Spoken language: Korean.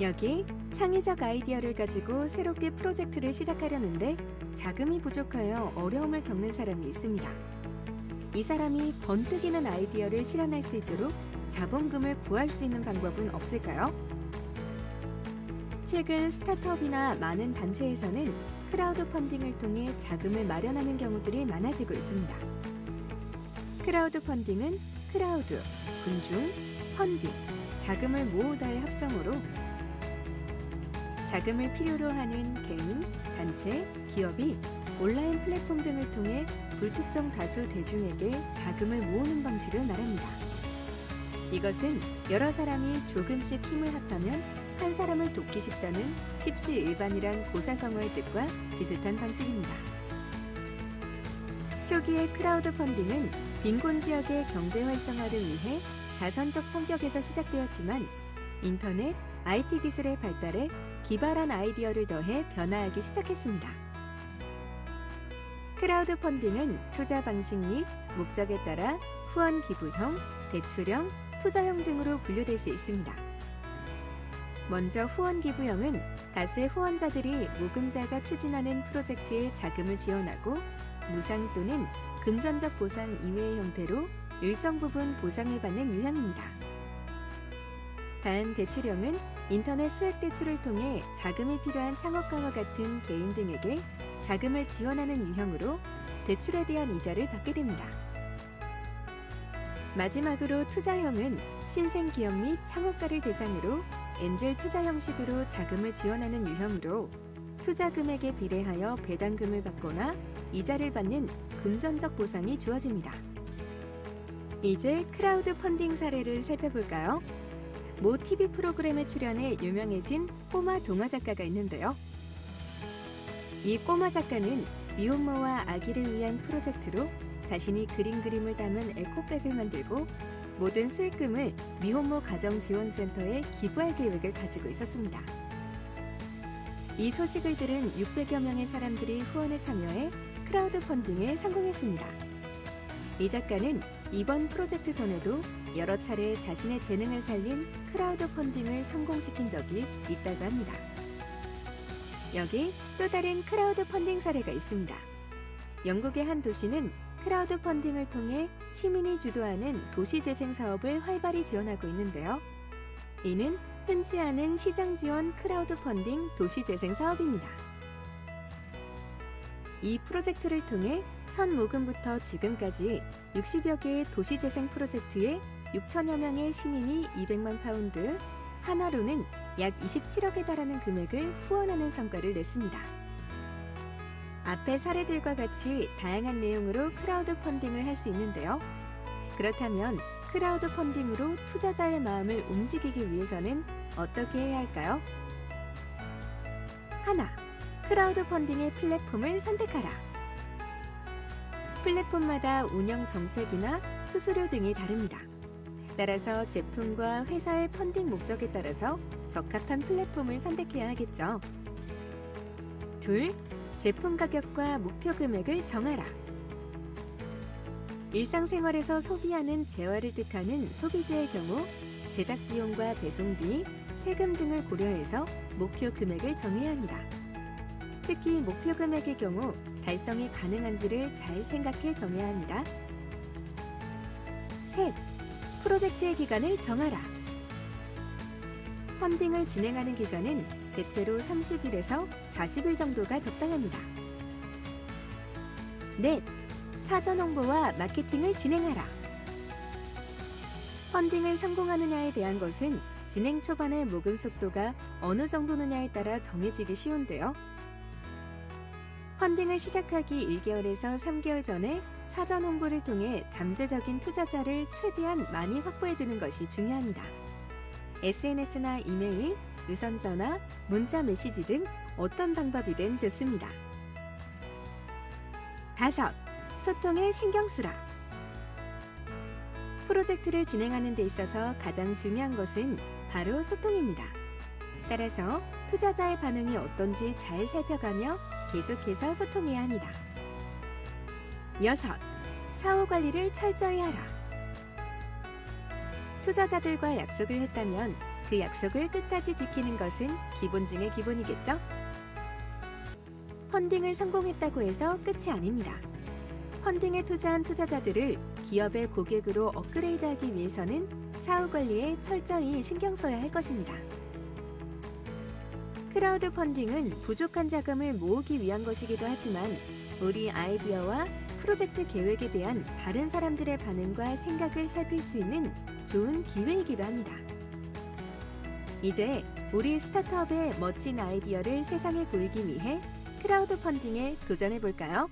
여기 창의적 아이디어를 가지고 새롭게 프로젝트를 시작하려는데 자금이 부족하여 어려움을 겪는 사람이 있습니다. 이 사람이 번뜩이는 아이디어를 실현할 수 있도록 자본금을 구할 수 있는 방법은 없을까요? 최근 스타트업이나 많은 단체에서는 크라우드 펀딩을 통해 자금을 마련하는 경우들이 많아지고 있습니다. 크라우드 펀딩은 크라우드, 군중, 펀딩, 자금을 모으다의 합성어로 자금을 필요로 하는 개인, 단체, 기업이 온라인 플랫폼 등을 통해 불특정 다수 대중에게 자금을 모으는 방식을 말합니다. 이것은 여러 사람이 조금씩 힘을 합하면 한 사람을 돕기 쉽다는 십시일반이란 고사성어의 뜻과 비슷한 방식입니다. 초기의 크라우드 펀딩은 빈곤 지역의 경제 활성화를 위해 자선적 성격에서 시작되었지만 인터넷, IT 기술의 발달에 기발한 아이디어를 더해 변화하기 시작했습니다. 크라우드 펀딩은 투자 방식 및 목적에 따라 후원 기부형, 대출형, 투자형 등으로 분류될 수 있습니다. 먼저 후원 기부형은 다수의 후원자들이 모금자가 추진하는 프로젝트에 자금을 지원하고 무상 또는 금전적 보상 이외의 형태로 일정 부분 보상을 받는 유형입니다. 다음 대출형은 인터넷 수액 대출을 통해 자금이 필요한 창업가와 같은 개인 등에게 자금을 지원하는 유형으로 대출에 대한 이자를 받게 됩니다. 마지막으로 투자형은 신생 기업 및 창업가를 대상으로 엔젤 투자 형식으로 자금을 지원하는 유형으로 투자 금액에 비례하여 배당금을 받거나 이자를 받는 금전적 보상이 주어집니다. 이제 크라우드 펀딩 사례를 살펴볼까요? 모 TV 프로그램에 출연해 유명해진 꼬마 동화 작가가 있는데요. 이 꼬마 작가는 미혼모와 아기를 위한 프로젝트로 자신이 그림을 담은 에코백을 만들고 모든 수익금을 미혼모 가정지원센터에 기부할 계획을 가지고 있었습니다. 이 소식을 들은 600여 명의 사람들이 후원에 참여해 크라우드 펀딩에 성공했습니다. 이 작가는 이번 프로젝트 전에도 여러 차례 자신의 재능을 살린 크라우드 펀딩을 성공시킨 적이 있다고 합니다. 여기 또 다른 크라우드 펀딩 사례가 있습니다. 영국의 한 도시는 크라우드 펀딩을 통해 시민이 주도하는 도시재생 사업을 활발히 지원하고 있는데요. 이는 흔치 않은 시장 지원 크라우드 펀딩 도시재생 사업입니다. 이 프로젝트를 통해 첫 모금부터 지금까지 60여 개의 도시재생 프로젝트에 6천여 명의 시민이 200만 파운드, 하나로는 약 27억에 달하는 금액을 후원하는 성과를 냈습니다. 앞의 사례들과 같이 다양한 내용으로 크라우드 펀딩을 할 수 있는데요. 그렇다면 크라우드 펀딩으로 투자자의 마음을 움직이기 위해서는 어떻게 해야 할까요? 하나, 크라우드 펀딩의 플랫폼을 선택하라. 플랫폼마다 운영 정책이나 수수료 등이 다릅니다. 따라서 제품과 회사의 펀딩 목적에 따라서 적합한 플랫폼을 선택해야 하겠죠. 둘, 제품 가격과 목표 금액을 정하라. 일상생활에서 소비하는 재화를 뜻하는 소비재의 경우 제작 비용과 배송비, 세금 등을 고려해서 목표 금액을 정해야 합니다. 특히 목표 금액의 경우 달성이 가능한지를 잘 생각해 정해야 합니다. 셋, 프로젝트의 기간을 정하라. 펀딩을 진행하는 기간은 대체로 30일에서 40일 정도가 적당합니다. 넷, 사전 홍보와 마케팅을 진행하라. 펀딩을 성공하느냐에 대한 것은 진행 초반의 모금 속도가 어느 정도느냐에 따라 정해지기 쉬운데요. 펀딩을 시작하기 1개월에서 3개월 전에 사전 홍보를 통해 잠재적인 투자자를 최대한 많이 확보해두는 것이 중요합니다. SNS나 이메일, 유선전화, 문자 메시지 등 어떤 방법이든 좋습니다. 다섯, 소통에 신경 쓰라. 프로젝트를 진행하는 데 있어서 가장 중요한 것은 바로 소통입니다. 따라서 투자자의 반응이 어떤지 잘 살펴가며 계속해서 소통해야 합니다. 여섯, 사후 관리를 철저히 하라. 투자자들과 약속을 했다면 그 그 약속을 끝까지 지키는 것은 기본 중의 기본이겠죠? 펀딩을 성공했다고 해서 끝이 아닙니다. 펀딩에 투자한 투자자들을 기업의 고객으로 업그레이드하기 위해서는 사후 관리에 철저히 신경 써야 할 것입니다. 크라우드 펀딩은 부족한 자금을 모으기 위한 것이기도 하지만 우리 아이디어와 프로젝트 계획에 대한 다른 사람들의 반응과 생각을 살필 수 있는 좋은 기회이기도 합니다. 이제 우리 스타트업의 멋진 아이디어를 세상에 보이기 위해 크라우드 펀딩에 도전해 볼까요?